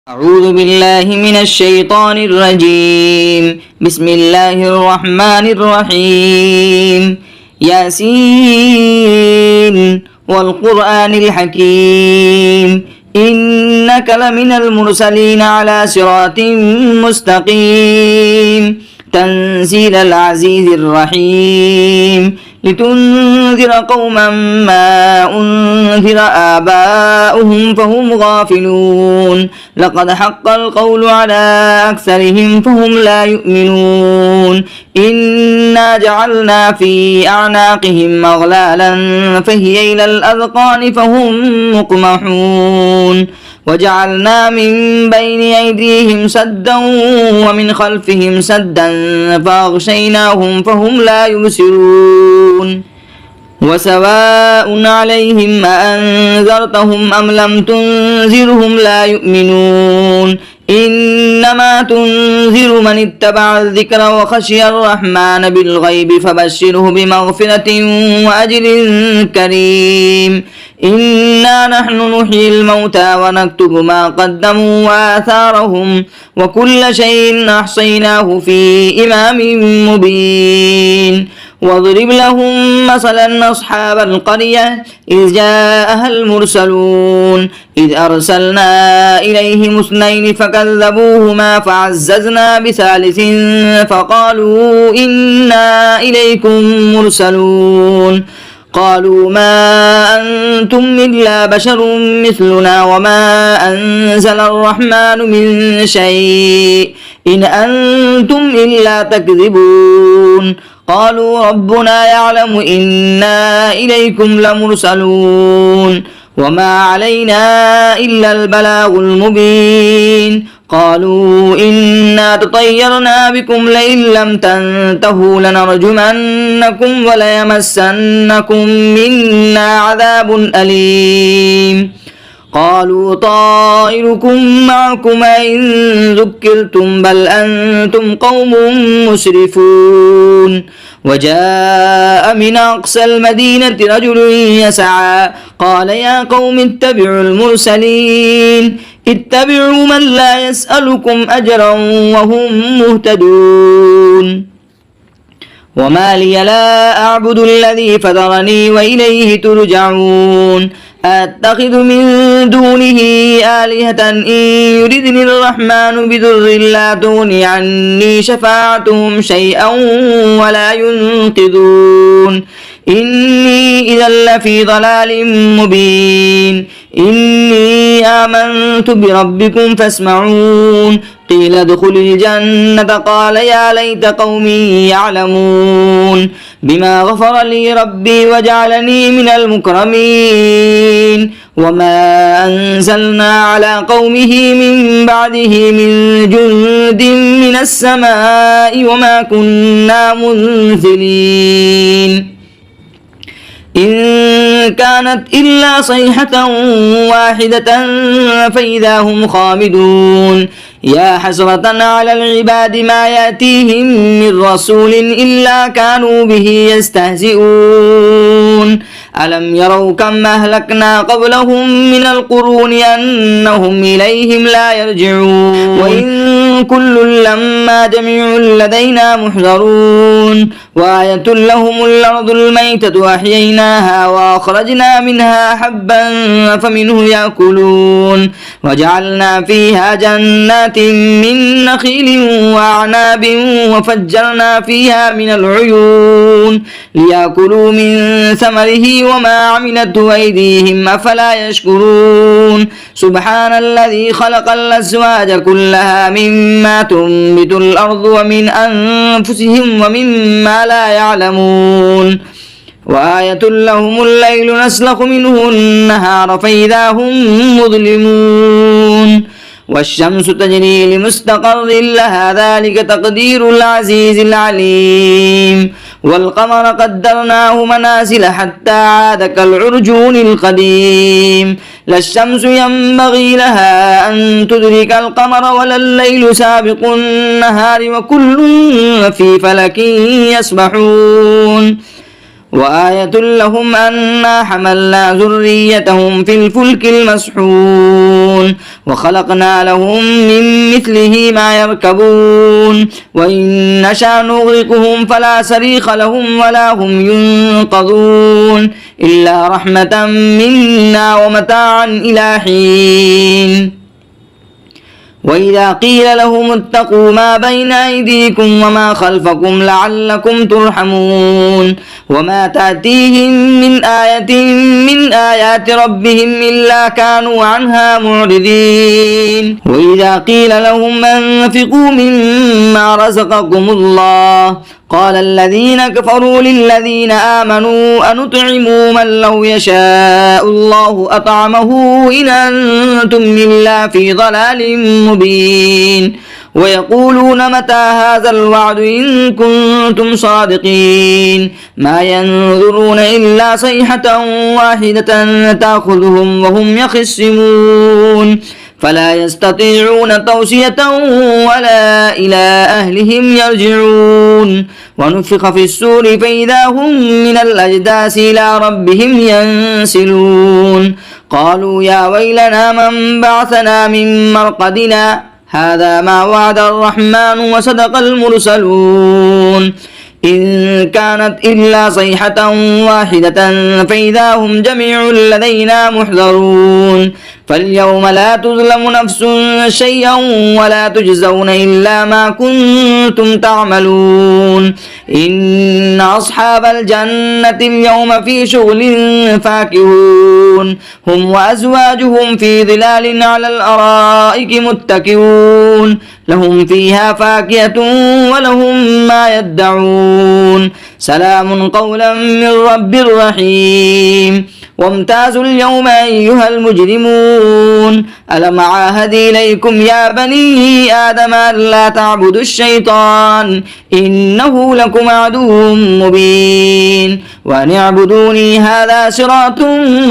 أعوذ بالله من الشيطان الرجيم. بسم الله الرحمن الرحيم. ياسين والقرآن الحكيم إنك لمن المرسلين على صراط مستقيم تنزيل العزيز الرحيم لتنذر قوما ما أنذر آباؤهم فهم غافلون لقد حق القول على أكثرهم فهم لا يؤمنون إنا جعلنا في أعناقهم أغلالا فهي إلى الأذقان فهم مقمحون وجعلنا من بين أيديهم سدا ومن خلفهم سدا فأغشيناهم فهم لا يبصرون وسواء عليهم أأنذرتهم أم لم تنذرهم لا يؤمنون إنما تنذر من اتبع الذكر وخشي الرحمن بالغيب فبشره بمغفرة وأجر كريم إنا نحن نحيي الموتى ونكتب ما قدموا وآثارهم وكل شيء أحصيناه في إمام مبين واضرب لهم مثلا أصحاب القرية إذ جاءها المرسلون إذ أرسلنا إليهم اثنين فكذبوهما فعززنا بثالث فقالوا إنا إليكم مرسلون قالوا ما أنتم إلا بشر مثلنا وما أنزل الرحمن من شيء إن أنتم إلا تكذبون قالوا ربنا يعلم إنا إليكم لمرسلون وما علينا إلا البلاغ المبين قالوا إنا تطيرنا بكم لئن لم تنتهوا لنرجمنكم وليمسنكم منا عذاب أليم قالوا طائركم معكم إن ذكرتم بل أنتم قوم مسرفون وجاء من أقصى المدينة رجل يسعى قال يا قوم اتبعوا المرسلين اتبعوا من لا يسألكم أجرا وهم مهتدون وما لي لا أعبد الذي فطرني وإليه ترجعون أتخذ من دونه آلهة إن يردني الرحمن بضر لا تغني عني شفاعتهم شيئا ولا ينقذون إني إذا لفي ضلال مبين إني آمنت بربكم فاسمعون قيل ادخل الجنة قال يا ليت قومي يعلمون بما غفر لي ربي وجعلني من المكرمين وما أنزلنا على قومه من بعده من جند من السماء وما كنا منزلين إن كانت إلا صيحة واحدة فإذا هم خامدون يا حسرة على العباد ما يأتيهم من رسول إلا كانوا به يستهزئون ألم يروا كم أهلكنا قبلهم من القرون أنهم إليهم لا يرجعون وإن كل لما جميع لدينا محضرون وآية لهم الأرض الميتة أحييناها وأخرجنا منها حبا فمنه يأكلون وجعلنا فيها جنات من نخيل وأعناب وفجرنا فيها من العيون ليأكلوا من ثمره وما عملته أيديهم أفلا يشكرون سبحان الذي خلق الأزواج كلها مما تنبت الأرض ومن أنفسهم ومما لا يعلمون وآية لهم الليل نسلخ منه النهار فإذا هم مظلمون والشمس تجري لمستقر لها ذلك تقدير العزيز العليم والقمر قدرناه منازل حتى عاد كالعرجون القديم لا الشمس ينبغي لها أن تدرك القمر ولا الليل سابق النهار وكل في فلك يسبحون وآية لهم أنا حملنا ذريتهم في الفلك المسحون وخلقنا لهم من مثله ما يركبون وإن نشأ نغرقهم فلا صريخ لهم ولا هم ينقذون إلا رحمة منا ومتاعا إلى حين. وإذا قيل لهم اتقوا ما بين أيديكم وما خلفكم لعلكم ترحمون وما تأتيهم من آية من آيات ربهم إلا كانوا عنها معرضين. وإذا قيل لهم أنفقوا مما رزقكم الله قال الذين كفروا للذين آمنوا أنطعموا من لو يشاء الله أطعمه إن أنتم إلا في ضلال مبين. ويقولون متى هذا الوعد إن كنتم صادقين ما ينظرون إلا صيحة واحدة تأخذهم وهم يخصمون فلا يستطيعون توصية ولا إلى أهلهم يرجعون. ونفخ في السور فإذا هم من الأجداث إلى ربهم ينسلون قالوا يا ويلنا من بعثنا من مرقدنا هذا ما وعد الرحمن وصدق المرسلون إن كانت إلا صيحة واحدة فإذا هم جميع لدينا محضرون فاليوم لا تظلم نفس شيئا ولا تجزون إلا ما كنتم تعملون إن أصحاب الجنة اليوم في شغل فاكهون هم وأزواجهم في ظلال على الأرائك متكئون لهم فيها فاكهة ولهم ما يدعون سلام قولا من رب رحيم. وامتازوا اليوم أيها المجرمون ألم عاهد إليكم يا بني آدم ألا تعبدوا الشيطان إنه لكم عدو مبين وأن اعبدوني هذا صراط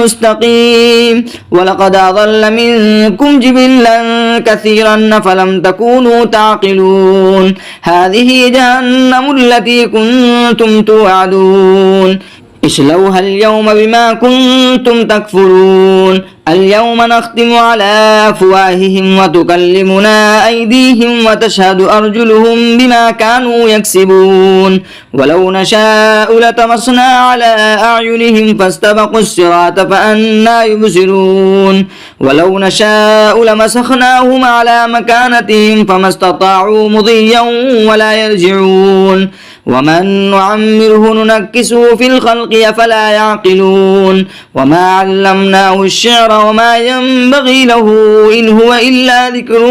مستقيم. ولقد أضل منكم جبلا كثيرا فلم تكونوا تعقلون هذه جهنم التي كنتم توعدون اصلوها اليوم بما كنتم تكفرون اليوم نختم على أفواههم وتكلمنا أيديهم وتشهد أرجلهم بما كانوا يكسبون ولو نشاء لطمسنا على أعينهم فاستبقوا الصراط فأنى يبصرون ولو نشاء لمسخناهم على مكانتهم فما استطاعوا مضيا ولا يرجعون ومن نعمره ننكسه في الخلق أفلا يعقلون وما علمناه الشعر وما ينبغي له إن هو إلا ذكر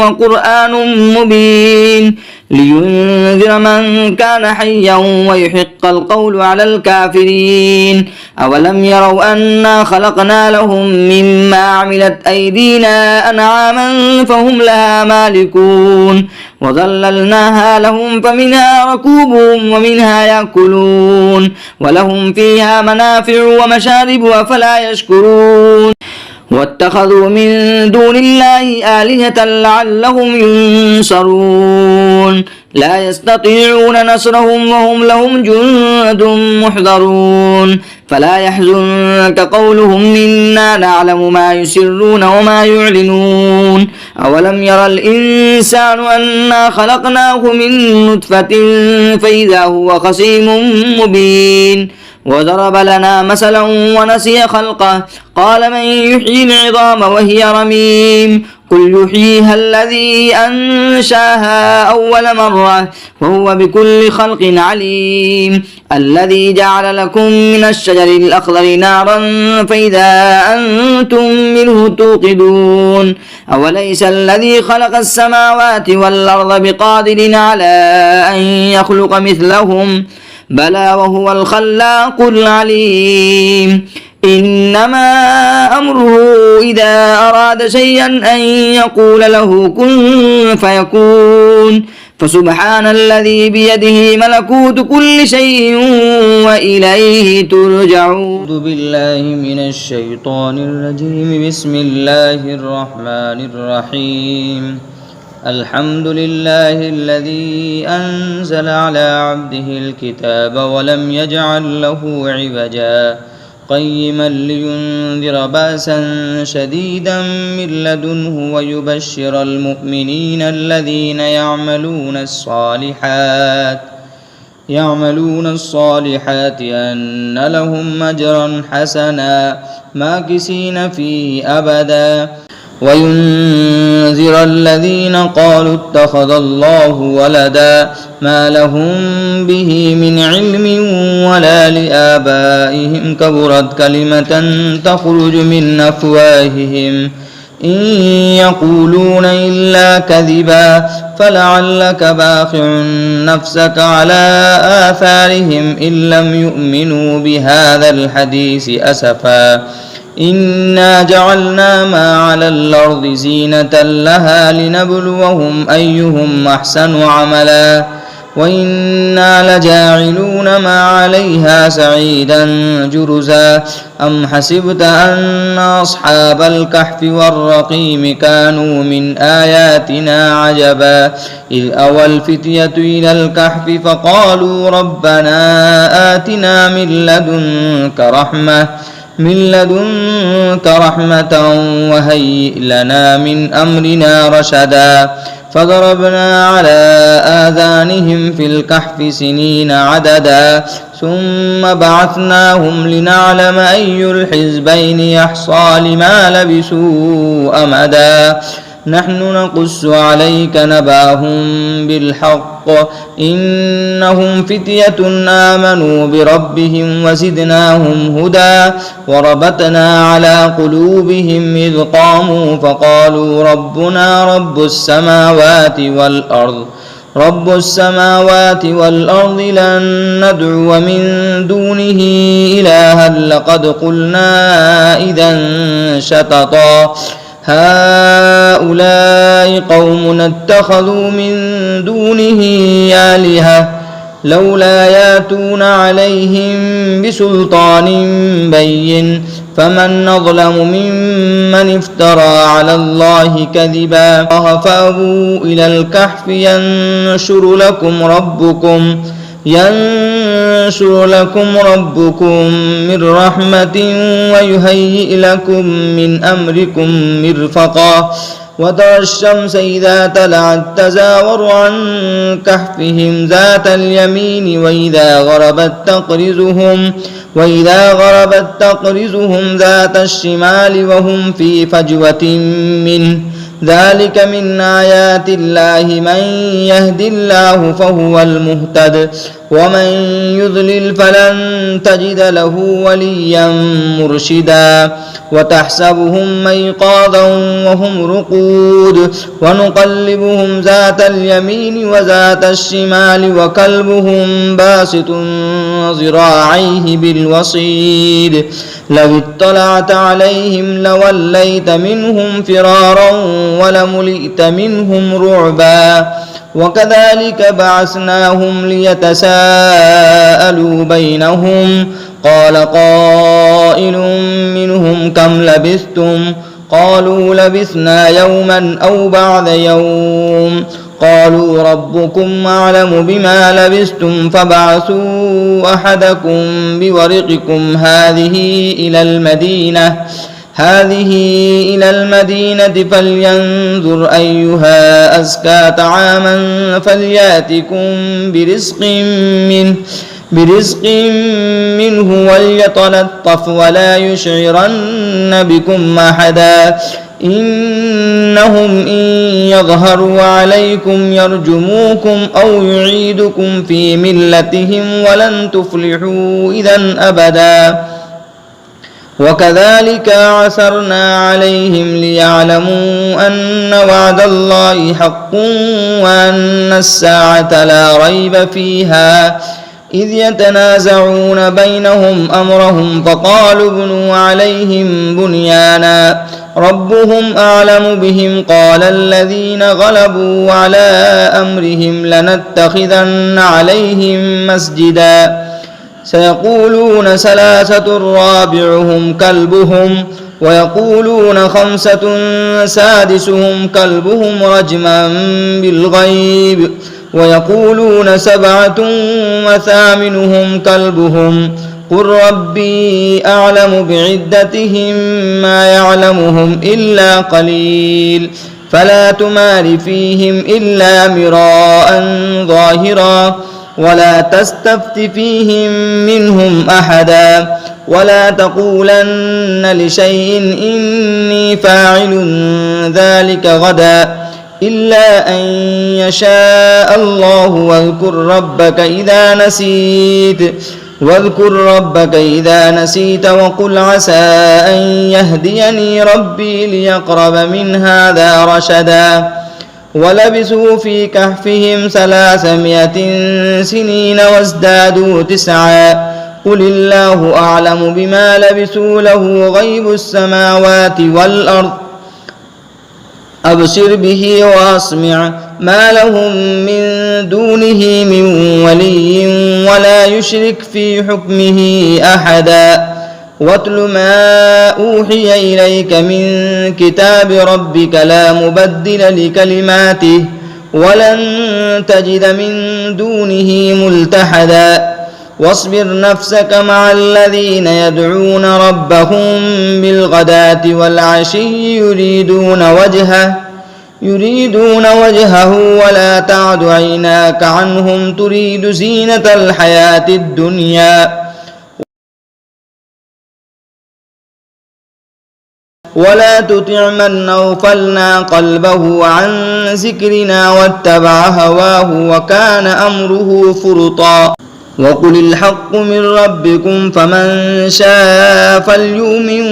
وقرآن مبين لينذر من كان حيا ويحق القول على الكافرين. أولم يروا أنا خلقنا لهم مما عملت أيدينا أنعاما فهم لها مالكون وظللناها لهم فمنها ركوبهم ومنها يأكلون ولهم فيها منافع ومشارب أفلا يشكرون. واتخذوا من دون الله آلهة لعلهم ينصرون لا يستطيعون نصرهم وهم لهم جند محضرون فلا يحزنك قولهم إنا نعلم ما يسرون وما يعلنون. أولم يرى الإنسان أنا خلقناه من نطفة فإذا هو خصيم مبين وضرب لنا مثلا ونسي خلقه قال من يحيي العظام وهي رميم قل يحييها الذي أنشاها أول مرة وهو بكل خلق عليم الذي جعل لكم من الشجر الأخضر نارا فإذا أنتم منه توقدون أوليس الذي خلق السماوات والأرض بقادر على أن يخلق مثلهم بلى وهو الخلاق العليم. إنما أمره إذا أراد شيئا أن يقول له كن فيكون فسبحان الذي بيده ملكوت كل شيء وإليه ترجعون. أعوذ بالله من الشيطان الرجيم بسم الله الرحمن الرحيم الحمد لله الذي أنزل على عبده الكتاب ولم يجعل له عوجا قيما لينذر بأسا شديدا من لدنه ويبشر المؤمنين الذين يعملون الصالحات أن لهم أجرا حسنا ماكثين فيه أبدا وينذر الذين قالوا اتخذ الله ولدا ما لهم به من علم ولا لآبائهم كبرت كلمة تخرج من أفواههم إن يقولون إلا كذبا فلعلك باخع نفسك على آثارهم إن لم يؤمنوا بهذا الحديث أسفا إنا جعلنا ما على الأرض زينة لها لنبلوهم أيهم أحسن عملا وإنا لجاعلون ما عليها سعيدا جرزا أم حسبت أن أصحاب الكهف والرقيم كانوا من آياتنا عجبا إذ أوى الفتية إلى الكهف فقالوا ربنا آتنا من لدنك رحمة وهيئ لنا من أمرنا رشدا فضربنا على آذانهم في الكهف سنين عددا ثم بعثناهم لنعلم أي الحزبين يحصى لما لبثوا أمدا نحن نقص عليك نباهم بالحق إنهم فتية آمنوا بربهم وزدناهم هدى وربطنا على قلوبهم إذ قاموا فقالوا ربنا رب السماوات والأرض لن ندعو من دونه إلها لقد قلنا إذا شططا هؤلاء قوم اتخذوا من دونه آلهة لولا ياتون عليهم بسلطان بين فمن أظلم ممن افترى على الله كذبا فأووا إلى الكهف ينشر لكم ربكم من رحمة ويهيئ لكم من أمركم مرفقا وترى الشمس إذا طلعت تزاور عن كهفهم ذات اليمين وإذا غربت تقرضهم ذات الشمال وهم في فجوة منه ذلك من آيات الله من يهد الله فهو المهتد ومن يضلل فلن تجد له وليا مرشدا وتحسبهم أيقاظا وهم رقود ونقلبهم ذات اليمين وذات الشمال وكلبهم باسط ذراعيه بالوصيد لو اطلعت عليهم لوليت منهم فرارا ولملئت منهم رعبا وكذلك بعثناهم ليتساءلوا بينهم قال قائل منهم كم لبثتم قالوا لبثنا يوما أو بعض يوم قالوا ربكم أعلم بما لبثتم فابعثوا أحدكم بورقكم هذه إلى المدينة فلينظر أيها أزكى طعاما فليأتكم برزق منه وليتلطف ولا يشعرن بكم أحدا إنهم إن يظهروا عليكم يرجموكم أو يعيدكم في ملتهم ولن تفلحوا إذا أبدا وكذلك عثرنا عليهم ليعلموا أن وعد الله حق وأن الساعة لا ريب فيها إذ يتنازعون بينهم أمرهم فقالوا ابنوا عليهم بنيانا ربهم أعلم بهم قال الذين غلبوا على أمرهم لنتخذن عليهم مسجدا سيقولون ثلاثة رابعهم كلبهم ويقولون 5 سادسهم كلبهم رجما بالغيب ويقولون 7 وثامنهم كلبهم قل ربي أعلم بعدتهم ما يعلمهم إلا قليل فلا تمار فيهم إلا مراء ظاهرا ولا تستفت فيهم منهم أحدا ولا تقولن لشيء إني فاعل ذلك غدا إلا أن يشاء الله واذكر ربك إذا نسيت وقل عسى أن يهديني ربي ليقرب من هذا رشدا ولبثوا في كهفهم 300 سنين وازدادوا 9 قل الله أعلم بما لبثوا له غيب السماوات والأرض أبصر به وأسمع ما لهم من دونه من ولي ولا يشرك في حكمه أحدا واتل ما أوحي إليك من كتاب ربك لا مبدل لكلماته ولن تجد من دونه ملتحدا واصبر نفسك مع الذين يدعون ربهم بالغداة والعشي يريدون وجهه ولا تعد عيناك عنهم تريد زينة الحياة الدنيا ولا تطع من أغفلنا قلبه عن ذكرنا واتبع هواه وكان أمره فرطا وقل الحق من ربكم فمن شاء فليؤمن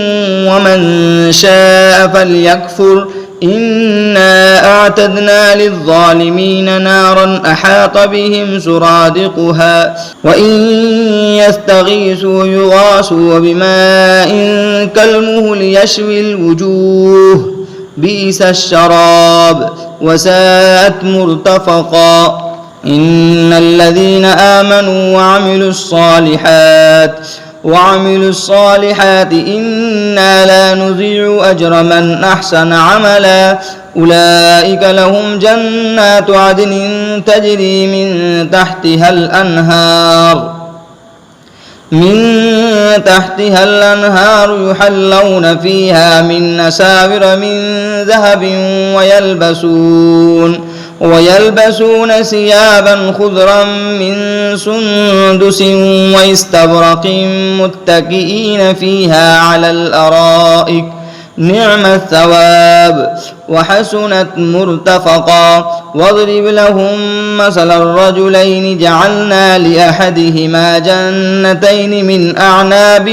ومن شاء فليكفر إنا أعتدنا للظالمين نارا أحاط بهم سرادقها وإن يستغيثوا يغاثوا بماء كالمهل يشوي الوجوه بئس الشراب وساءت مرتفقا إن الذين آمنوا وعملوا الصالحات إنا لا نضيع أجر من أحسن عملا أولئك لهم جنات عدن تجري من تحتها الأنهار يحلون فيها من أساور من ذهب ويلبسون ثيابا خضرا من سندس واستبرق متكئين فيها على الأرائك نعم الثواب وحسنت مرتفقا واضرب لهم مثل الرجلين جعلنا لأحدهما جنتين من أعناب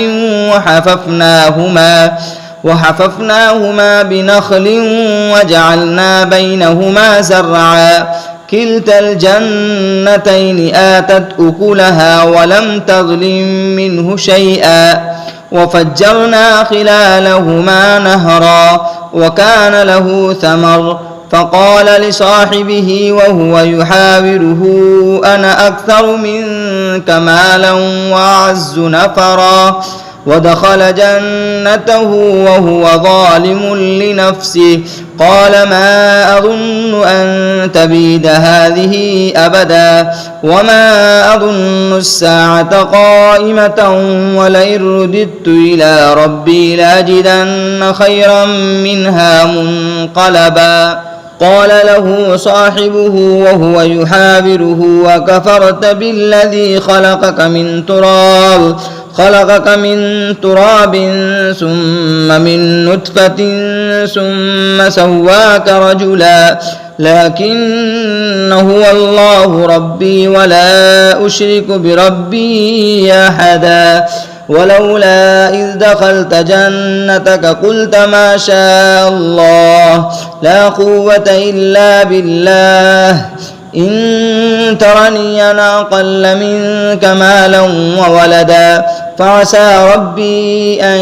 وحففناهما بنخل وجعلنا بينهما زرعا كلتا الجنتين آتت أكلها ولم تظلم منه شيئا وفجرنا خلالهما نهرا وكان له ثمر فقال لصاحبه وهو يحاوره أنا أكثر منك مالا وأعز نفرا ودخل جنته وهو ظالم لنفسه قال ما أظن أن تبيد هذه أبدا وما أظن الساعة قائمة ولئن رددت إلى ربي لأجدن خيرا منها منقلبا قال له صاحبه وهو يحاوره وكفرت بالذي خلقك من تراب ثم من نطفة ثم سواك رجلا لكن هو الله ربي ولا أشرك بربي أحدا ولولا إذ دخلت جنتك قلت ما شاء الله لا قوة إلا بالله إن ترني أنا أقل منك مالا وولدا فعسى ربي أن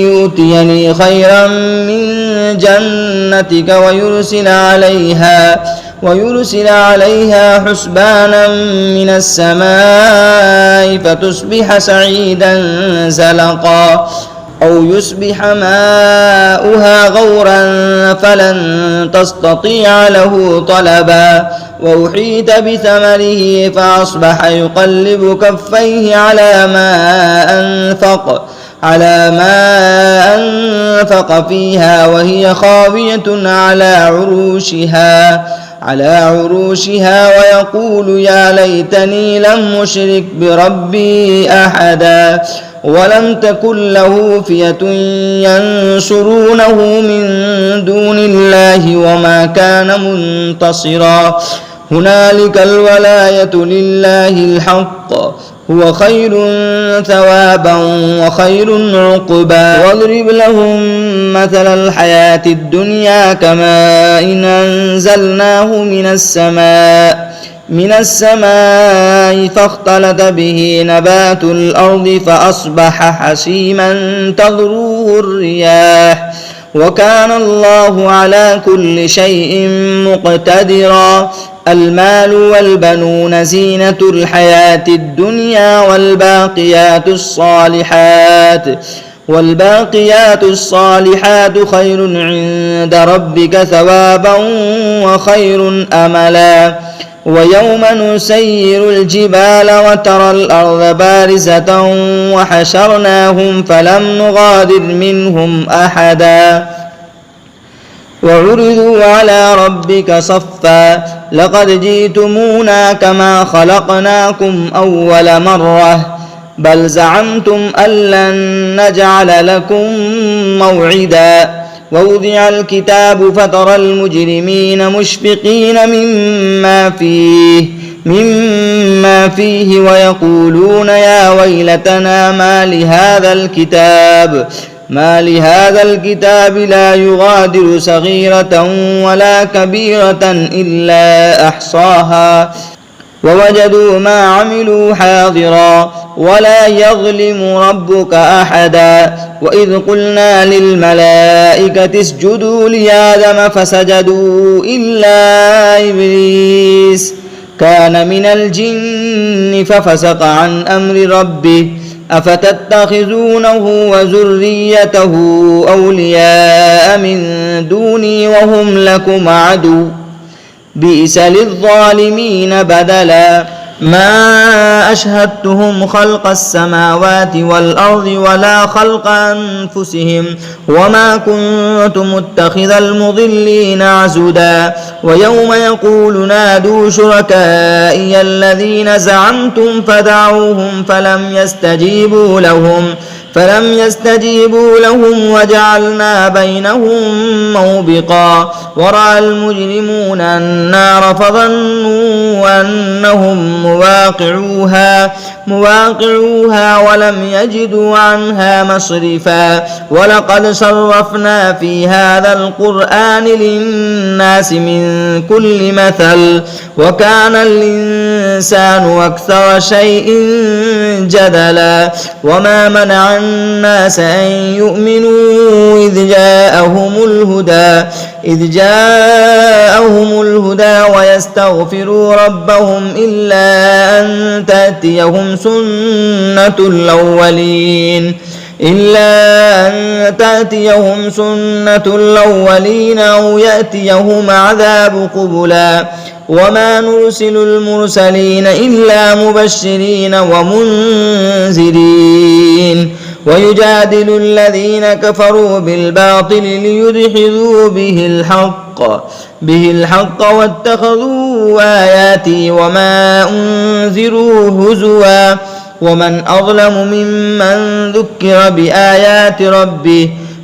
يؤتيني خيرا من جنتك ويرسل عليها حسبانا من السماء فتصبح سعيدا زلقا أو يصبح ماؤها غورا فلن تستطيع له طلبا وأحيط بثمره فأصبح يقلب كفيه على ما أنفق فيها وهي خاوية على عروشها ويقول يا ليتني لم أشرك بربي أحدا ولم تكن له فئة ينصرونه من دون الله وما كان منتصرا هنالك الولاية لله الحق هو خير ثوابا وخير عقبا واضرب لهم مثل الحياة الدنيا كماء إن أنزلناه من السماء فاختلط به نبات الأرض فأصبح حسيما تذروه الرياح وكان الله على كل شيء مقتدرا المال والبنون زينة الحياة الدنيا والباقيات الصالحات خير عند ربك ثوابا وخير أملا ويوم نسير الجبال وترى الأرض بارزة وحشرناهم فلم نغادر منهم أحدا وعرضوا على ربك صفا لقد جئتمونا كما خلقناكم أول مرة بل زعمتم أن لن نجعل لكم موعدا ووضع الكتاب فترى المجرمين مشفقين مما فيه ويقولون يا ويلتنا ما لهذا الكتاب لا يغادر صغيرة ولا كبيرة إلا أحصاها ووجدوا ما عملوا حاضرا ولا يظلم ربك أحدا وإذ قلنا للملائكة اسجدوا لآدم فسجدوا إلا إبليس كان من الجن ففسق عن أمر ربه أفتتخذونه وذريته أولياء من دوني وهم لكم عدو بئس للظالمين بدلا ما أشهدتهم خلق السماوات والأرض ولا خلق أنفسهم وما كنت متخذ المضلين عزدا ويوم يقول نادوا شركائي الذين زعمتم فدعوهم فلم يستجيبوا لهم وجعلنا بينهم موبقا ورأى المجرمون النار فظنوا أنهم مواقعوها ولم يجدوا عنها مصرفا ولقد صرفنا في هذا القرآن للناس من كل مثل وكان الإنسان أكثر شيء جدلا وما منع الناس أن يؤمنوا إذ جاءهم الهدى ويستغفروا ربهم إلا أن تأتيهم سنة الأولين أو يأتيهم عذاب قبلا وما نرسل المرسلين إلا مبشرين ومنذرين ويجادل الذين كفروا بالباطل ليدحضوا به الحق واتخذوا آياتي وما أنذروا هزوا ومن أظلم ممن ذكر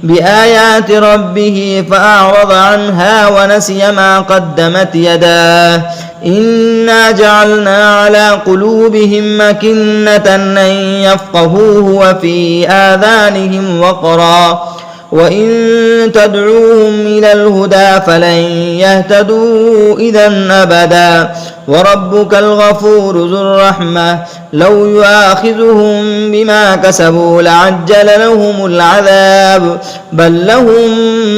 بآيات ربه فأعرض عنها ونسي ما قدمت يداه إنا جعلنا على قلوبهم أكنة أن يفقهوه وفي آذانهم وقرا وإن تدعوهم إلى الهدى فلن يهتدوا إذا أبدا وربك الغفور ذو الرحمة لو يؤاخذهم بما كسبوا لعجل لهم العذاب بل لهم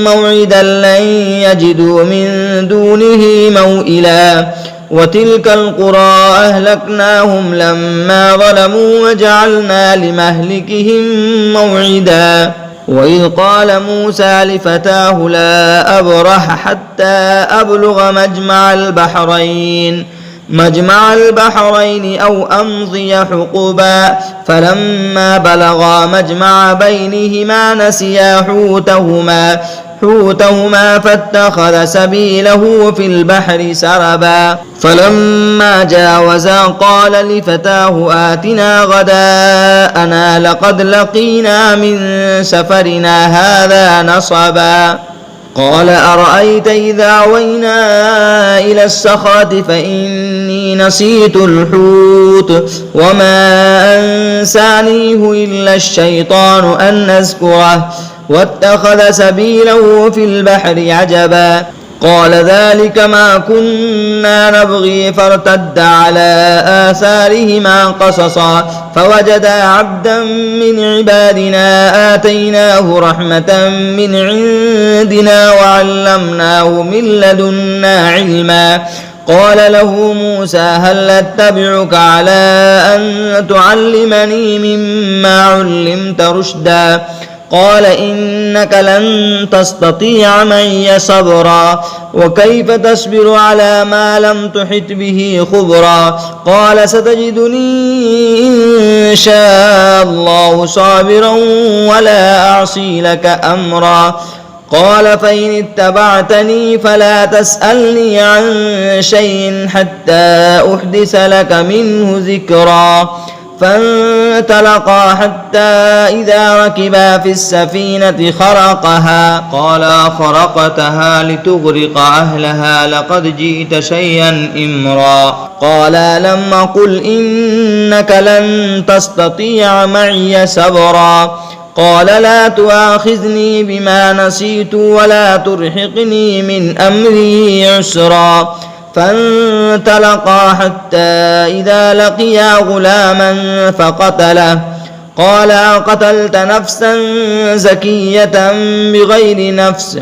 موعدا لن يجدوا من دونه موئلا وتلك القرى أهلكناهم لما ظلموا وجعلنا لمهلكهم موعدا وإذ قال موسى لفتاه لا أبرح حتى أبلغ مجمع البحرين أو أمضي حقبا فلما بلغا مجمع بينهما نسيا حوتهما فاتخذ سبيله في البحر سربا فلما جاوزا قال لفتاه آتنا غداءنا لقد لقينا من سفرنا هذا نصبا قال أرأيت إذا أوينا إلى الصخرة فإني نسيت الحوت وما أنسانيه إلا الشيطان أن أذكره واتخذ سبيله في البحر عجبا قال ذلك ما كنا نبغي فارتد على آثارهما قصصا فوجدا عبدا من عبادنا آتيناه رحمة من عندنا وعلمناه من لدنا علما قال له موسى هل أتبعك على أن تعلمني مما علمت رشدا قال إنك لن تستطيع معي صبرا وكيف تصبر على ما لم تحط به خبرا قال ستجدني إن شاء الله صابرا ولا أعصي لك أمرا قال فإن اتبعتني فلا تسألني عن شيء حتى أحدث لك منه ذكرا فانطلقا حتى إذا ركبا في السفينة خرقها قال خرقتها لتغرق أهلها لقد جئت شيئا إمرا قال لم أقل إنك لن تستطيع معي صبرا قال لا تؤاخذني بما نسيت ولا ترهقني من أمري عسرا فانطلقا حتى إذا لقيا غلاما فقتله قال أقتلت نفسا زكية بغير نفس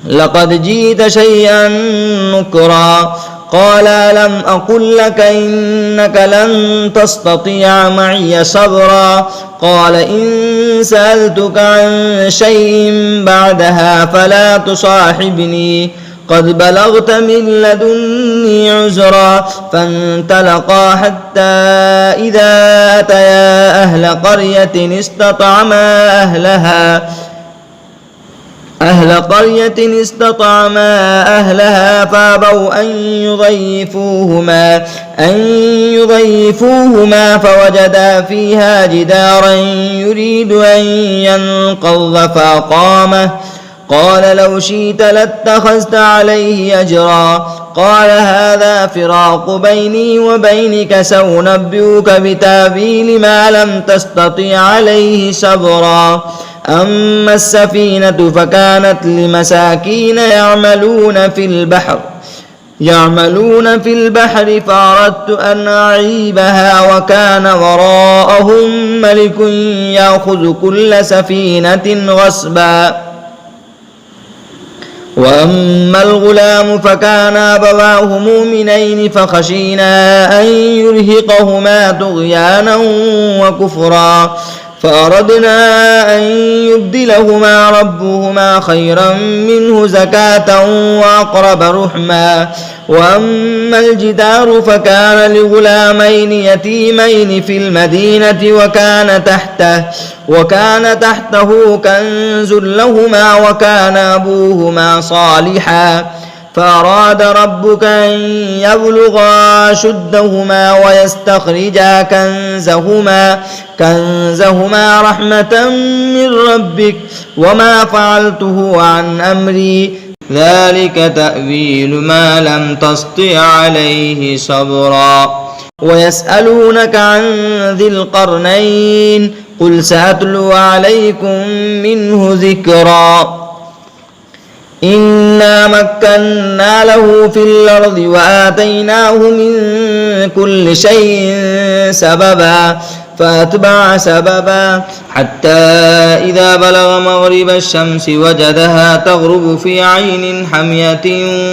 لقد جئت شيئا نكرا قال لم أقل لك إنك لن تستطيع معي صبرا قال إن سألتك عن شيء بعدها فلا تصاحبني قد بلغت من لدني عذرا فانطلقا حتى إذا أتيا أهل قرية استطعما أهلها فابوا أن يضيفوهما فوجدا فيها جدارا يريد أن ينقض فأقامه قال لو شئت لاتخذت عليه أجرا قال هذا فراق بيني وبينك سأنبئك بتأويل ما لم تستطع عليه صبرا أما السفينة فكانت لمساكين يعملون في البحر فأردت أن أعيبها وكان وراءهم ملك يأخذ كل سفينة غصبا وأما الغلام فكان أبواه مؤمنين فخشينا أن يرهقهما طغيانا وكفرا فأردنا أن يبدلهما ربهما خيرا منه زكاة وأقرب رحما وأما الجدار فكان لغلامين يتيمين في المدينة وكان تحته كنز لهما وكان أبوهما صالحا فأراد ربك أن يبلغا أشدهما ويستخرجا كنزهما رحمة من ربك وما فعلته عن أمري ذلك تأويل ما لم تسطع عليه صبرا ويسألونك عن ذي القرنين قل سأتلو عليكم منه ذكرا إنا مكنا له في الأرض وآتيناه من كل شيء سببا فأتبع سببا حتى إذا بلغ مغرب الشمس وجدها تغرب في عين حمية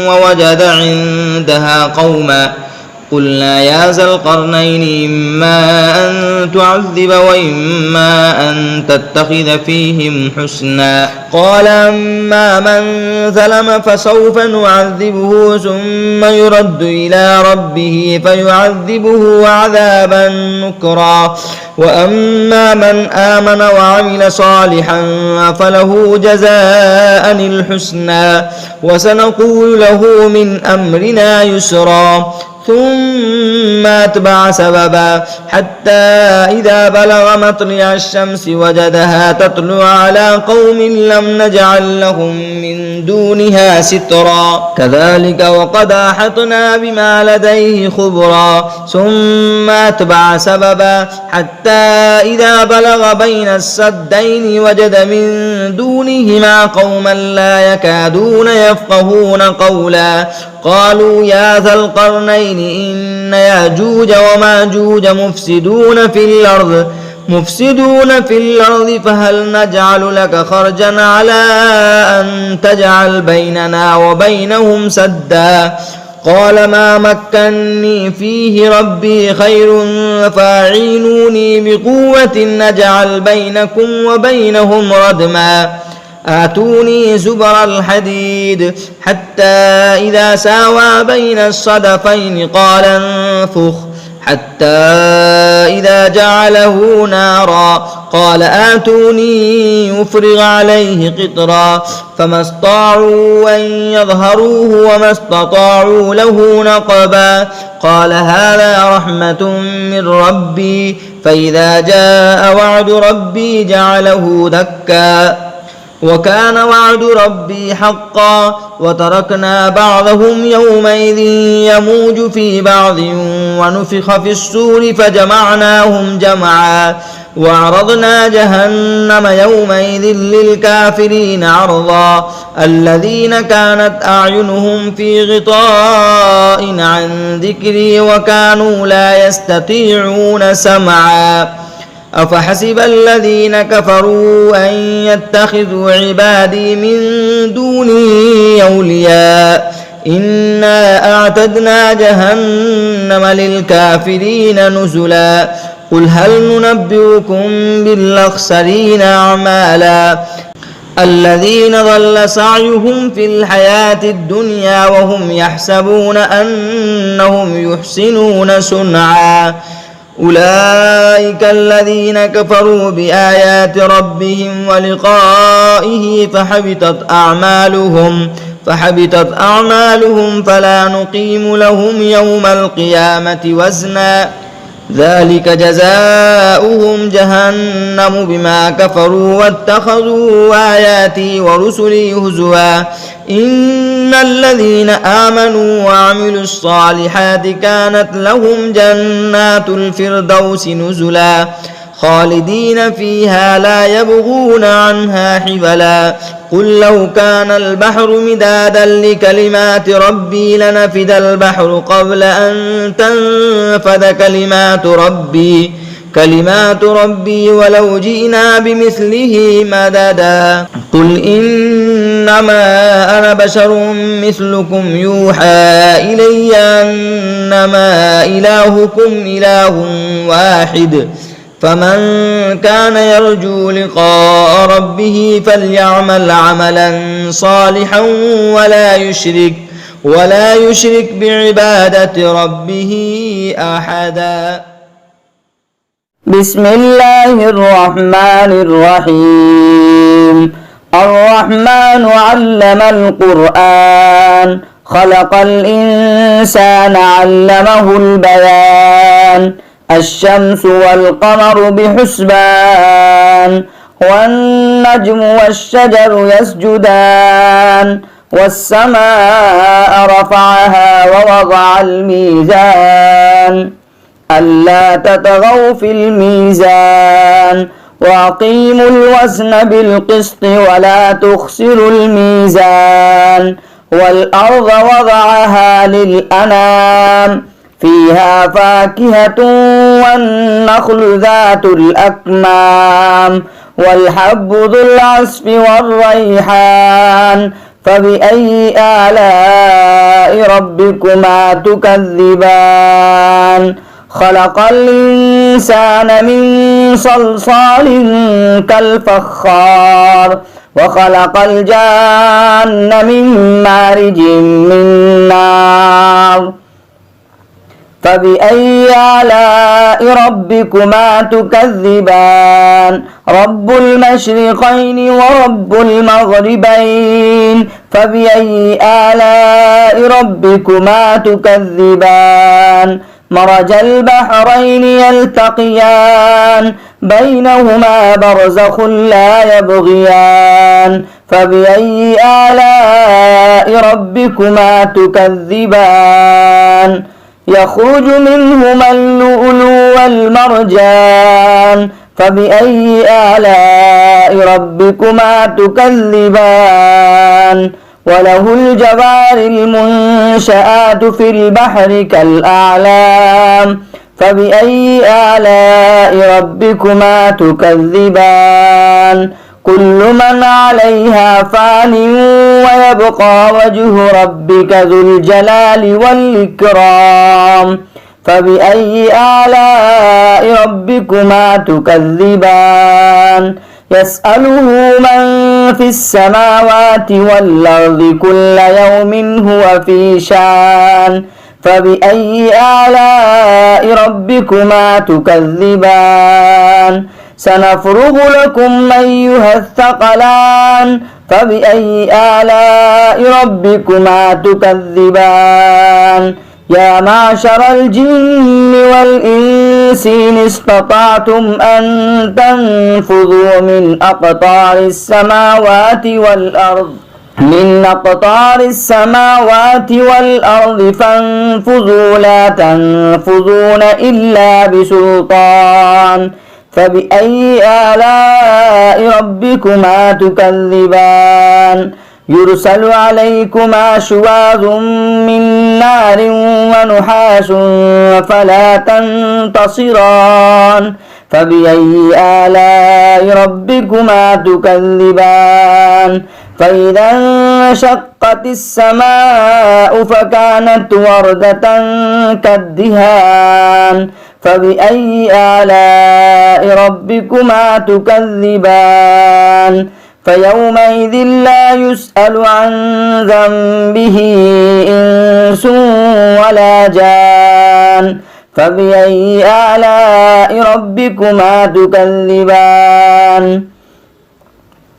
ووجد عندها قلنا يا ذا القرنين إما أن تعذب وإما أن تتخذ فيهم حسنا قال أما من ظلم فسوف نعذبه ثم يرد إلى ربه فيعذبه عذابا نكرا وأما من آمن وعمل صالحا فله جزاء الحسنى وسنقول له من أمرنا يسرا ثم أتبع سببا حتى إذا بلغ مطلع الشمس وجدها تطلع على قوم لم نجعل لهم من دونها سترا كذلك وقد أحطنا بما لديه خبرا ثم أتبع سببا حتى إذا بلغ بين السدين وجد من دونهما قوما لا يكادون يفقهون قولا قالوا يا ذا القرنين إن يأجوج وماجوج مفسدون في الأرض فهل نجعل لك خرجا على أن تجعل بيننا وبينهم سدا قال ما مكني فيه ربي خير فاعينوني بقوة نجعل بينكم وبينهم ردما آتوني زبر الحديد حتى إذا ساوى بين الصدفين قال انفخ حتى إذا جعله نارا قال آتوني يفرغ عليه قطرا فما استطاعوا أن يظهروه وما استطاعوا له نقبا قال هذا رحمة من ربي فإذا جاء وعد ربي جعله دكا وكان وعد ربي حقا وتركنا بعضهم يومئذ يموج في بعض ونفخ في الصور فجمعناهم جمعا وعرضنا جهنم يومئذ للكافرين عرضا الذين كانت أعينهم في غطاء عن ذكري وكانوا لا يستطيعون سمعا أفحسب الذين كفروا أن يتخذوا عبادي من دوني أولياء إنا أعتدنا جهنم للكافرين نزلا قل هل ننبئكم بالأخسرين أعمالا الذين ضل سعيهم في الحياة الدنيا وهم يحسبون أنهم يحسنون صنعا أولئك الذين كفروا بآيات ربهم ولقائه فحبطت أعمالهم فلا نقيم لهم يوم القيامة وزنا ذلك جزاؤهم جهنم بما كفروا واتخذوا آياتي ورسلي هزوا إن الذين آمنوا وعملوا الصالحات كانت لهم جنات الفردوس نزلا خالدين فيها لا يبغون عنها حولا قل لو كان البحر مدادا لكلمات ربي لنفد البحر قبل أن تنفد كلمات ربي ولو جئنا بمثله مددا قل إنما أنا بشر مثلكم يوحى إلي أنما إلهكم إله واحد فمن كان يرجو لقاء ربه فليعمل عملا صالحا ولا يشرك بعبادة ربه أحدا بسم الله الرحمن الرحيم الرحمن علم القرآن خلق الإنسان علمه البيان الشمس والقمر بحسبان والنجم والشجر يسجدان والسماء رفعها ووضع الميزان ألا تطغوا في الميزان وأقيموا الوزن بالقسط ولا تخسروا الميزان والأرض وضعها للأنام فيها فاكهة والنخل ذات الأكمام والحب ذو العصف والريحان فبأي آلاء ربكما تكذبان خلق الإنسان من صلصال كالفخار وخلق الجان من مارج من نار فبأي آلاء ربكما تكذبان رب المشرقين ورب المغربين فبأي آلاء ربكما تكذبان مرج البحرين يلتقيان بينهما برزخ لا يبغيان فبأي آلاء ربكما تكذبان يخرج منهما اللؤلؤ والمرجان فبأي آلاء ربكما تكذبان وله الجوار المنشآت في البحر كالأعلام فبأي آلاء ربكما تكذبان كل من عليها فان ويبقى وجه ربك ذو الجلال والإكرام فبأي آلاء ربكما تكذبان يسأله من في السماوات والأرض كل يوم هو في شان فبأي آلاء ربكما تكذبان سنفرغ لكم أيها الثقلان فبأي آلاء ربكما تكذبان يا معشر الجن والإنس إن استطعتم أن تنفذوا من أقطار السماوات والأرض فانفذوا لا تنفذون إلا بسلطان فبأي آلاء ربكما تكذبان يرسل عليكما شواظ من نار ونحاس فلا تنتصران فبأي آلاء ربكما تكذبان فإذا انشقت السماء فكانت وردة كالدهان فبأي آلاء ربكما تكذبان فيومئذ لا يسأل عن ذنبه إنس ولا جان فبأي آلاء ربكما تكذبان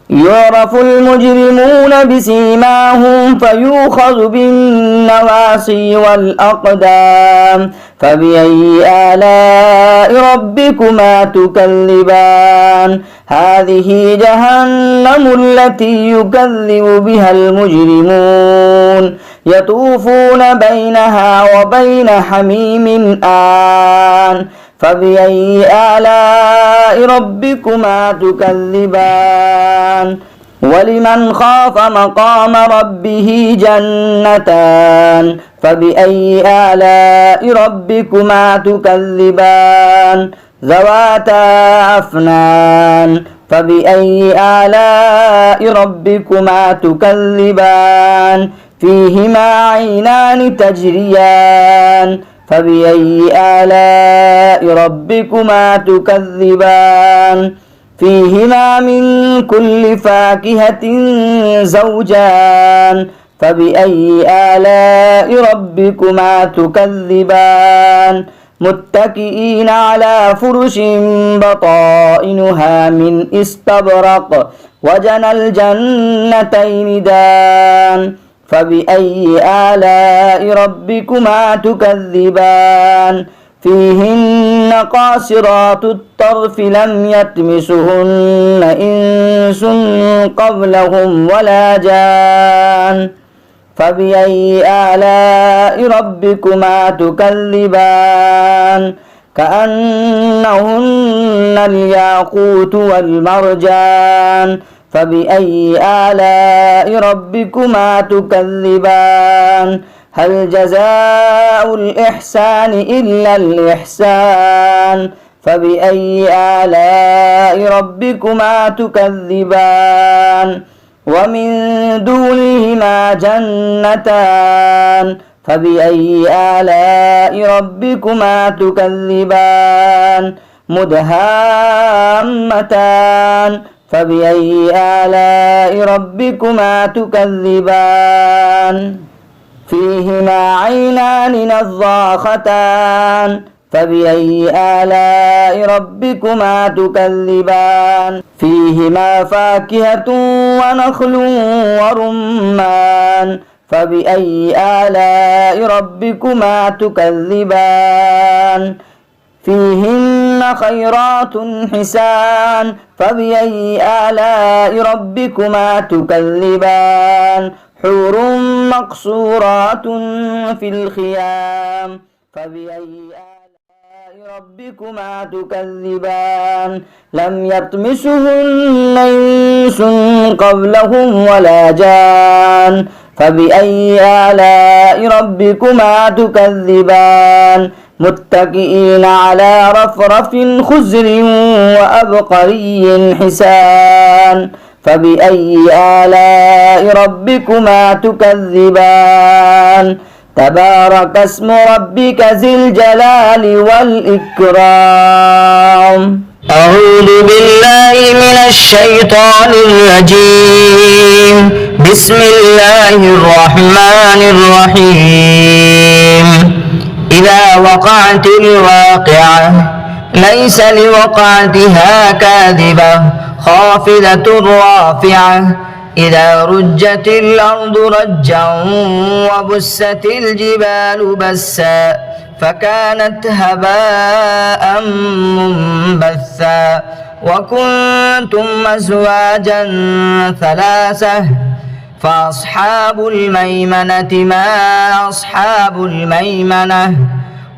يعرف المجرمون بسيماهم فيؤخذ بالنواصي والأقدام فبأي آلاء ربكما تكذبان هذه جهنم التي يكذب بها المجرمون يطوفون بينها وبين حميم آن فبأي آلاء ربكما تكذبان ولمن خاف مقام ربه جنتان فبأي آلاء ربكما تكذبان ذواتا أفنان فبأي آلاء ربكما تكذبان فيهما عينان تجريان فبأي آلاء ربكما تكذبان فيهما من كل فاكهة زوجان فبأي آلاء ربكما تكذبان متكئين على فرش بطائنها من استبرق وجنى الجنتين دان فبأي آلاء ربكما تكذبان فيهن قاصرات الطرف لم يطمسهن إنس قبلهم ولا جان فبأي آلاء ربكما تكذبان كأنهن الياقوت والمرجان فبأي آلاء ربكما تكذبان هل جزاء الإحسان إلا الإحسان فبأي آلاء ربكما تكذبان ومن دونهما جنتان فبأي آلاء ربكما تكذبان مدهامتان فبأي آلاء ربكما تكذبان فيهما عينان نضاختان فبأي آلاء ربكما تكذبان فيهما فاكهة ونخل ورمان فبأي آلاء ربكما تكذبان فيهن خيرات حسان فبأي آلاء ربكما تكذبان حور مقصورات في الخيام فبأي آلاء ربكما تكذبان لم يطمسهن إنس قبلهم ولا جان فبأي آلاء ربكما تكذبان متكئين على رفرف خزر وأبقري حسان فبأي آلاء ربكما تكذبان تبارك اسم ربك ذي الجلال والإكرام أعوذ بالله من الشيطان الرجيم بسم الله الرحمن الرحيم إذا وقعت الواقعة ليس لوقعتها كاذبة خافضة رافعة إذا رجت الأرض رجا وبست الجبال بسا فكانت هباء منبثا وكنتم أزواجا ثلاثة فأصحاب الميمنة ما أصحاب الميمنة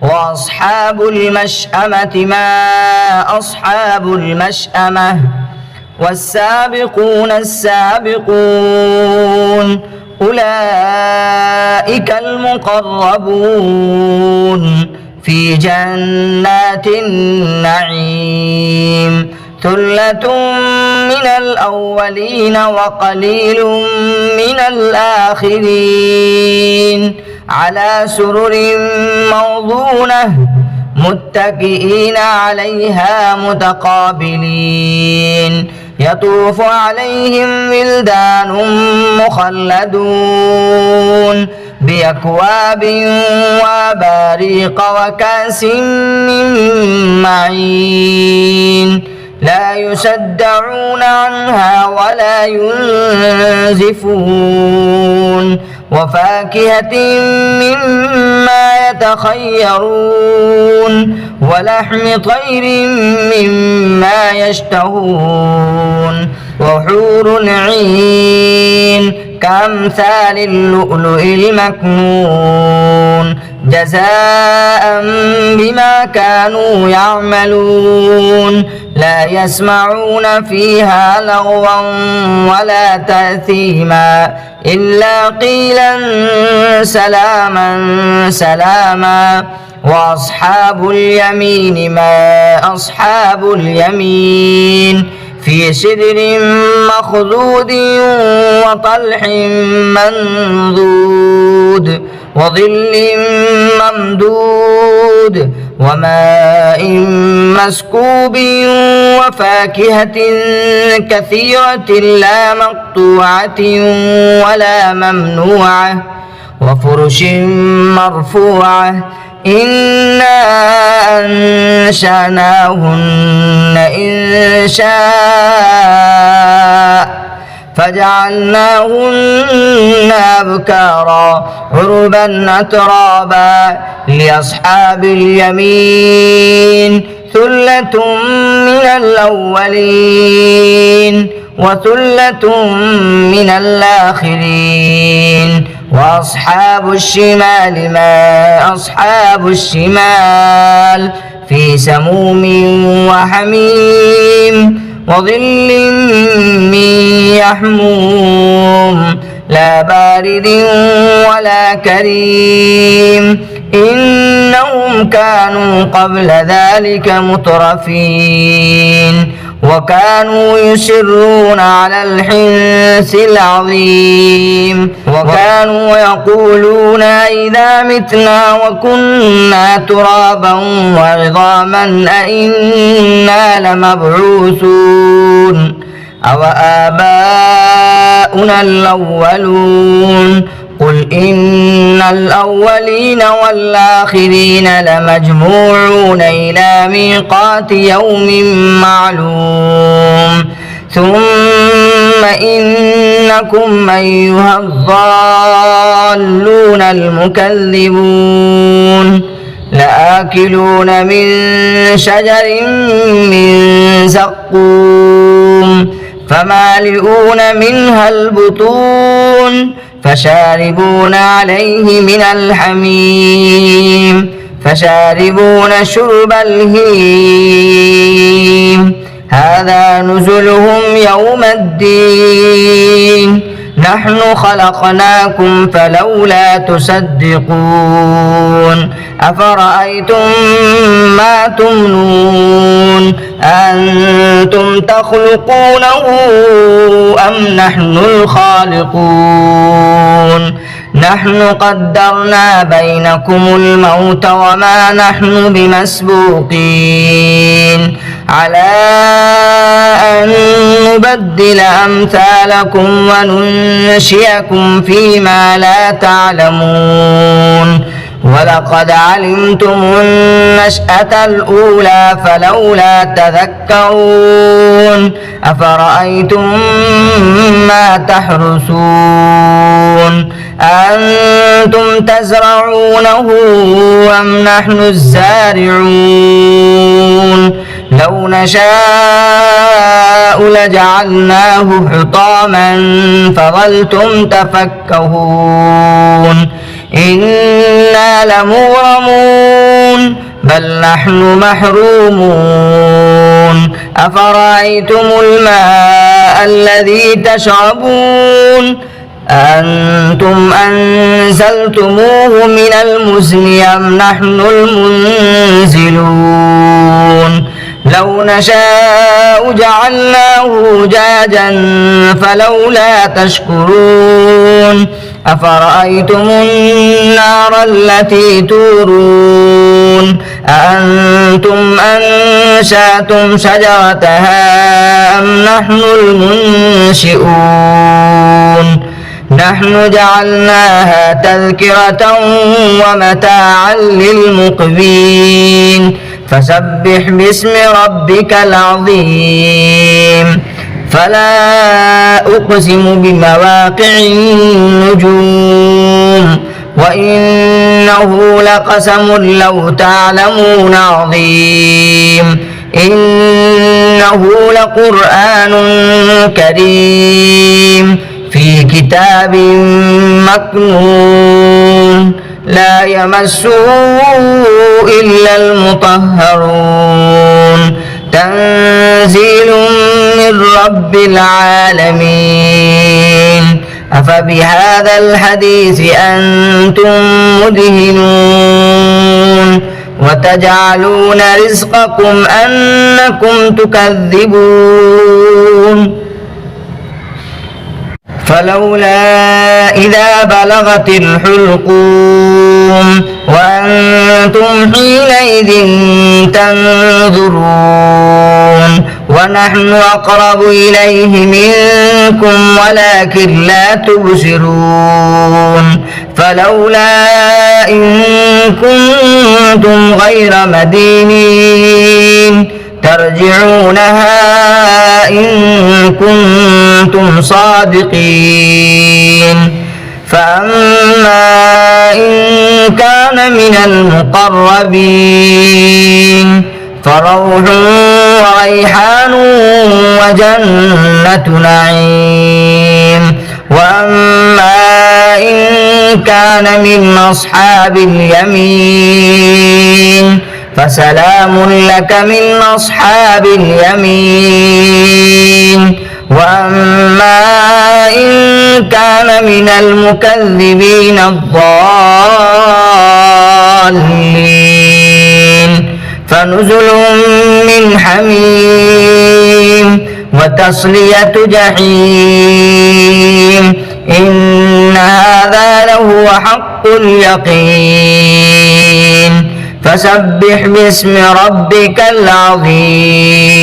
وأصحاب المشأمة ما أصحاب المشأمة والسابقون السابقون أولئك المقربون في جنات النعيم ثلة من الأولين وقليل من الآخرين على سرر موضونة متكئين عليها متقابلين يطوف عليهم ولدان مخلدون بأكواب وأباريق وكأس من معين لا يصدعون عنها ولا ينزفون وفاكهة مما يتخيرون ولحم طير مما يشتهون وحور عين كأمثال اللؤلؤ المكنون جزاء بما كانوا يعملون لا يسمعون فيها لغوا ولا تأثيما إلا قيلا سلاما سلاما وأصحاب اليمين ما أصحاب اليمين في سدر مخضود وطلح منضود وظل ممدود وماء مسكوب وفاكهة كثيرة لا مقطوعة ولا ممنوعة وفرش مرفوعة إنا أنشأناهن إنشاء فجعلناهن أبكارا عربا أترابا لأصحاب اليمين ثلة من الأولين وثلة من الآخرين وأصحاب الشمال ما أصحاب الشمال في سموم وحميم وظل من يحموم لا بارد ولا كريم إنهم كانوا قبل ذلك مترفين وكانوا يصرون على الحنث العظيم وكانوا يقولون إذا متنا وكنا ترابا وعظاما أئنا لمبعوثون أو آباؤنا الأولون قل إن الأولين والآخرين لمجموعون إلى ميقات يوم معلوم ثم إنكم أيها الضالون المكذبون لآكلون من شجر من زقوم فمالئون منها البطون فشاربون عليه من الحميم فشاربون شرب الهيم هذا نزلهم يوم الدين نحن خلقناكم فلولا تصدقون أفرأيتم ما تمنون أنتم تخلقونه أم نحن الخالقون نحن قدرنا بينكم الموت وما نحن بمسبوقين على أن نبدل أمثالكم وننشئكم فيما لا تعلمون ولقد علمتم النشأة الأولى فلولا تذكرون أفرأيتم ما تحرثون أنتم تزرعونه أم نحن الزارعون لو نشاء لجعلناه حطاما فظلتم تفكهون إنا لمغرمون بل نحن محرومون أفرأيتم الماء الذي تشربون أنتم أنزلتموه من المزن أم نحن المنزلون لو نشاء جعلناه أجاجا فلولا تشكرون أفرأيتم النار التي تورون أأنتم أنشأتم شجرتها أم نحن المنشئون نحن جعلناها تذكرة ومتاعا للمقوين فسبح باسم ربك العظيم فلا أقسم بمواقع النجوم وإنه لقسم لو تعلمون عظيم إنه لقرآن كريم في كتاب مكنون لا يمسه إلا المطهرون تنزيل من رب العالمين أفبهذا الحديث أنتم مدهنون وتجعلون رزقكم أنكم تكذبون فلولا إذا بلغت الحلقوم وأنتم حينئذ تنظرون ونحن أقرب إليه منكم ولكن لا تبصرون فلولا إن كنتم غير مدينين ترجعونها إن كنتم صادقين فأما إن كان من المقربين فروح وريحان وجنة نعيم وأما إن كان من أصحاب اليمين فسلام لك من أصحاب اليمين وأما إن كان من المكذبين الضالين فنزل من حميم وتصلية جحيم إن هذا لهو حق اليقين فسبح باسم ربك العظيم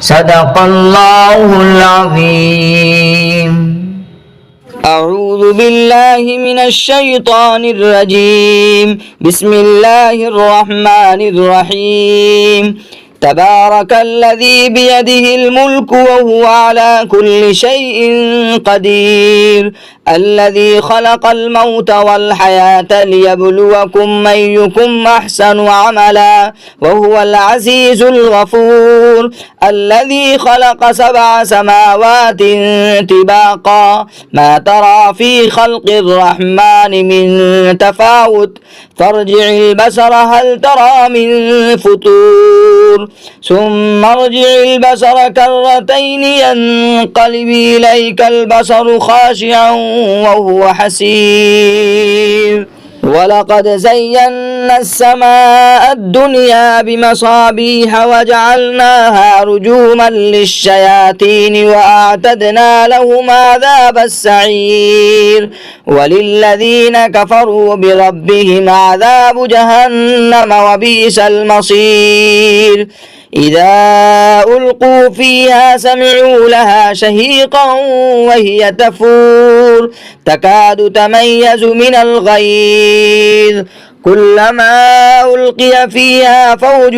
صدق الله العظيم. أعوذ بالله من الشيطان الرجيم. بسم الله الرحمن الرحيم. تبارك الذي بيده الملك وهو على كل شيء قدير الذي خلق الموت والحياة ليبلوكم أيكم أحسن عملا وهو العزيز الغفور الذي خلق 7 سماوات طباقا ما ترى في خلق الرحمن من تفاوت فارجع البصر هل ترى من فطور ثم ارجع البصر كرتين ينقلب إليك البصر خاشعا وهو حسير ولقد زينا السماء الدنيا بمصابيح وجعلناها رجوما للشياطين وأعتدنا لهم عذاب السعير وللذين كفروا بربهم عذاب جهنم وبئس المصير إذا ألقوا فيها سمعوا لها شهيقا وهي تفور تكاد تميز من الغيظ كلما ألقي فيها فوج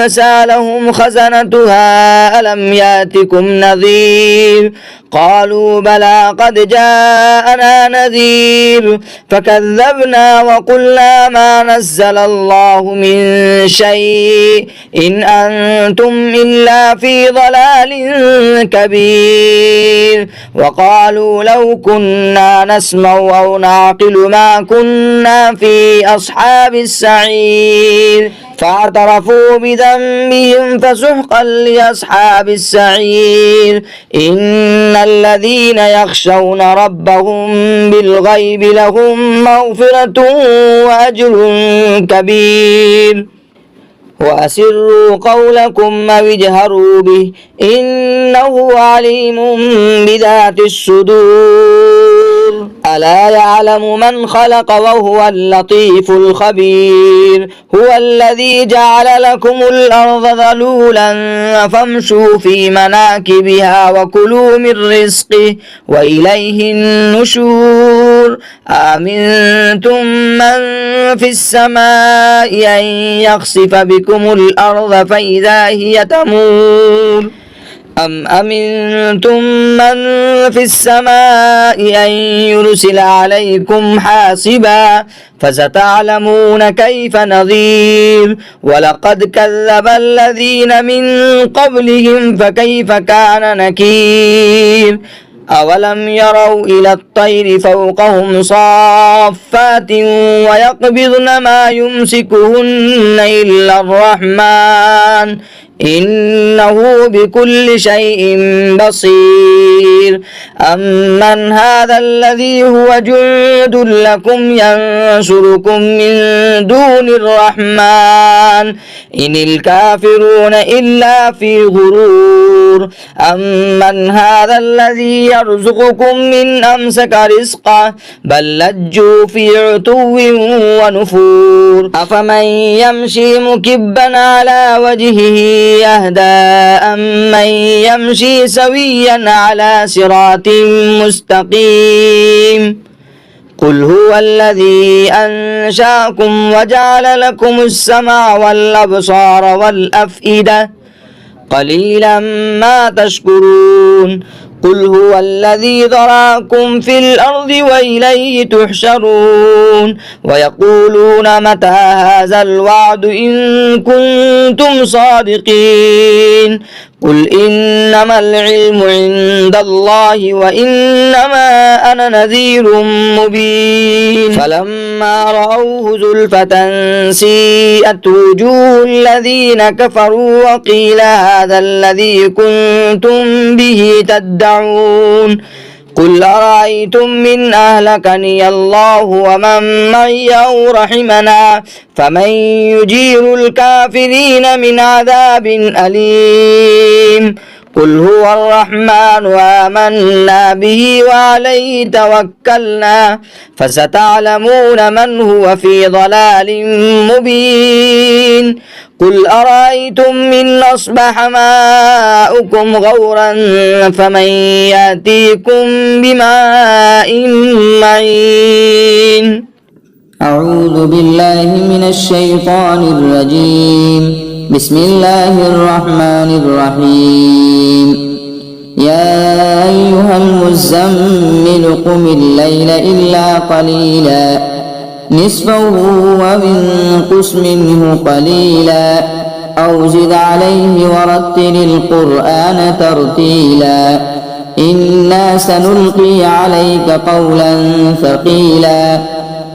سألهم خزنتها ألم يأتكم نذير قالوا بلى قد جاءنا نذير فكذبنا وقلنا ما نزل الله من شيء إن أنتم إلا في ضلال كبير وقالوا لو كنا نسمع أو نعقل ما كنا في أصحاب السعير فاعترفوا بذنبهم فسحقا لأصحاب السعير إن الذين يخشون ربهم بالغيب لهم مغفرة وأجر كبير وأسروا قولكم أو اجهروا به إنه عليم بذات الصدور ألا يعلم من خلق وهو اللطيف الخبير هو الذي جعل لكم الأرض ذلولا فامشوا في مناكبها وكلوا من رزقه وإليه النشور أأمنتم من في السماء أن يخسف بكم الأرض فإذا هي تمور أم أمنتم من في السماء أن يرسل عليكم حاصبا فستعلمون كيف نذير ولقد كذب الذين من قبلهم فكيف كان نكير أولم يروا إلى الطير فوقهم صافات ويقبضن ما يمسكهن إلا الرحمن إنه بكل شيء بصير أمن هذا الذي هو جند لكم ينصركم من دون الرحمن إن الكافرون إلا في غرور أمن هذا الذي يرزقكم من أمسك رزقه بل لجوا في عتو ونفور أفمن يمشي مكبا على وجهه يهدى أمن يمشي سويا على صراط مستقيم قل هو الذي أنشأكم وجعل لكم السمع والأبصار والأفئدة قليلا ما تشكرون قل هو الذي ذراكم في الأرض وإليه تحشرون ويقولون متى هذا الوعد إن كنتم صادقين قل إنما العلم عند الله وإنما أنا نذير مبين فلما رأوه زلفة سيئت وجوه الذين كفروا وقيل هذا الذي كنتم به تدعون قل أرأيتم من أهلكني الله ومن معي أو رحمنا فمن يجير الكافرين من عذاب أليم قل هو الرحمن آمنا به وعليه توكلنا فستعلمون من هو في ضلال مبين قل أرأيتم إن أصبح ماؤكم غورا فمن يأتيكم بماء معين. أعوذ بالله من الشيطان الرجيم. بسم الله الرحمن الرحيم. يا أيها المزمل قم الليل إلا قليلا نصفه وانقص منه قليلا أو زد عليه ورتل القرآن ترتيلا إنا سنلقي عليك قولا ثقيلا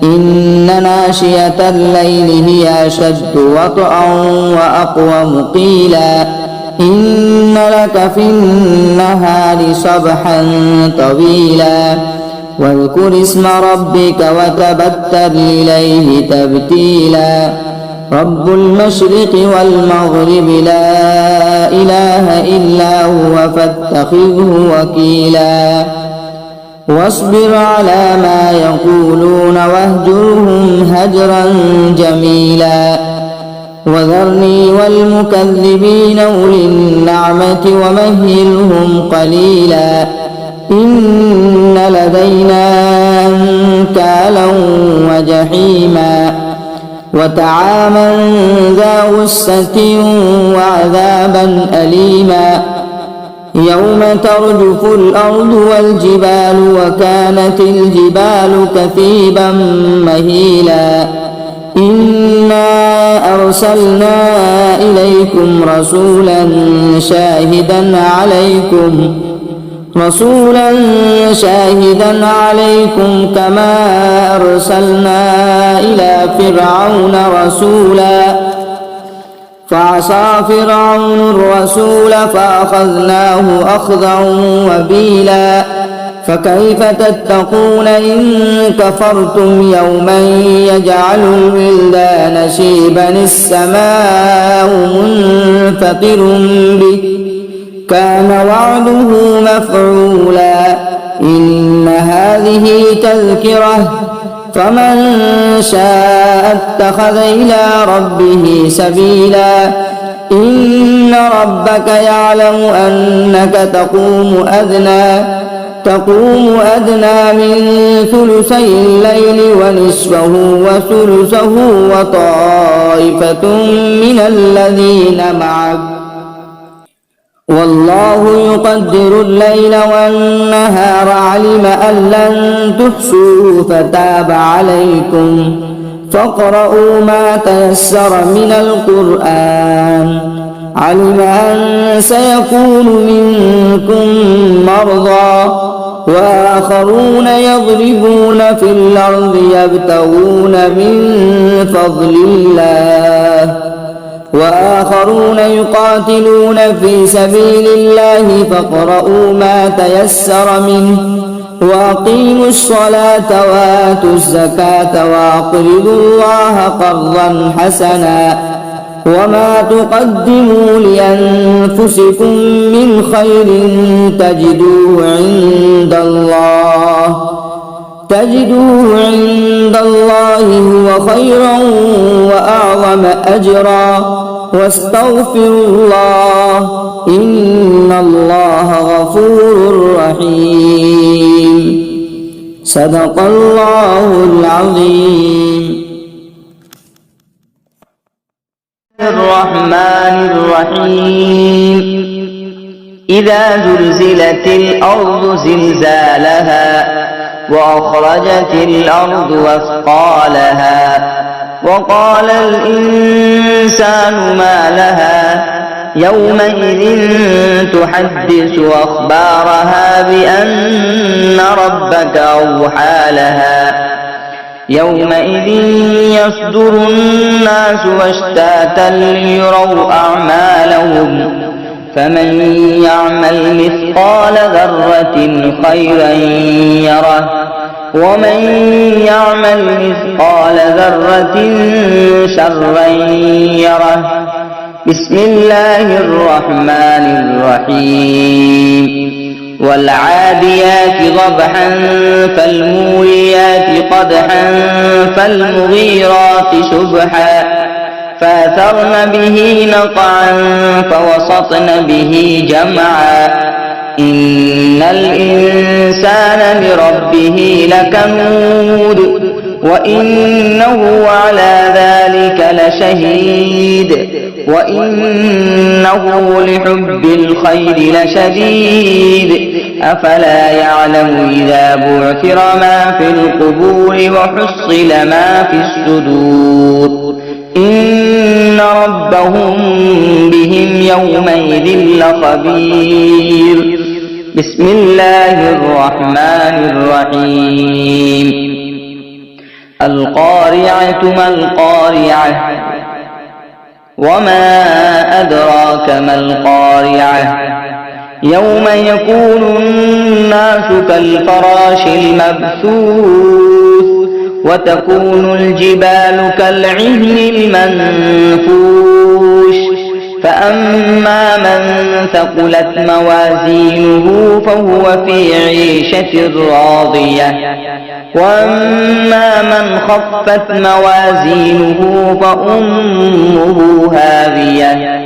إن ناشئة الليل هي أشد وطئا وأقوم قيلا إن لك في النهار سبحا طويلا واذكر اسم ربك وتبتل إليه تبتيلا رب المشرق والمغرب لا إله إلا هو فاتخذه وكيلا واصبر على ما يقولون واهجرهم هجرا جميلا وذرني والمكذبين أولي النعمة ومهلهم قليلا إن لدينا أنكالا وجحيما وطعاما ذا غصة وعذابا أليما يوم ترجف الأرض والجبال وكانت الجبال كثيبا مهيلا إنا أرسلنا إليكم رسولا شاهدا عليكم كما أرسلنا إلى فرعون رسولا فعصى فرعون الرسول فأخذناه أخذا وبيلا فكيف تتقون إن كفرتم يوما يجعل الولدان شيبا السماء منفطر به كان وعده مفعولا إن هذه تذكرة فمن شاء اتخذ إلى ربه سبيلا إن ربك يعلم أنك تقوم أدنى من ثلثي الليل ونصفه وثلثه وطائفة من الذين معك والله يقدر الليل والنهار علم أن لن تحصوه فتاب عليكم فاقرؤوا ما تيسر من القرآن علم أن سيكون منكم مرضى وآخرون يضربون في الأرض يبتغون من فضل الله وآخرون يقاتلون في سبيل الله فاقرؤوا ما تيسر منه وأقيموا الصلاة وآتوا الزكاة وأقرضوا الله قرضا حسنا وما تقدموا لأنفسكم من خير تجدوه عند الله هو خيرا وأعظم أجرا واستغفروا الله إن الله غفور رحيم صدق الله العظيم. الرحمن الرحيم إذا زلزلت الأرض زلزالها وأخرجت الأرض أثقالها وقال الإنسان ما لها يومئذ تحدث أخبارها بأن ربك أوحى لها يومئذ يصدر الناس أشتاتا ليروا أعمالهم فمن يعمل مثقال ذرة خيرا يره ومن يعمل مثقال ذرة شرا يره بسم الله الرحمن الرحيم والعاديات ضبحا فالموريات قدحا فالمغيرات صبحا فأثرن به نقعا فوسطن به جمعا إن الإنسان لربه لكنود وإنه على ذلك لشهيد وإنه لحب الخير لشديد أفلا يعلم إذا بعثر ما في القبور وحصل ما في الصدور إن ربهم بهم يومئذ لخبير بسم الله الرحمن الرحيم القارعة ما القارعة وما أدراك ما القارعة يوم يكون الناس كالفراش المبثوث وتكون الجبال كالعهن المنفوش فأما من ثقلت موازينه فهو في عيشة راضية وأما من خفت موازينه فأمه هاوية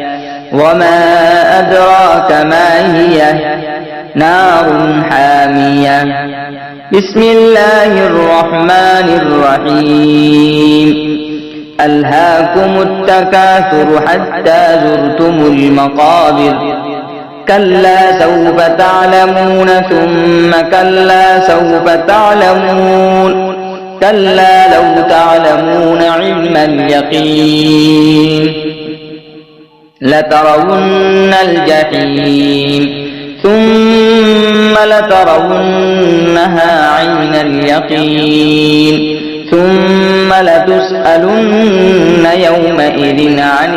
وما أدراك ما هي نار حامية بسم الله الرحمن الرحيم ألهاكم التكاثر حتى زرتم المقابر كلا سوف تعلمون ثم كلا سوف تعلمون كلا لو تعلمون علم اليقين لترون الجحيم ثم لترونها عين اليقين ثم لتسألن يومئذ عن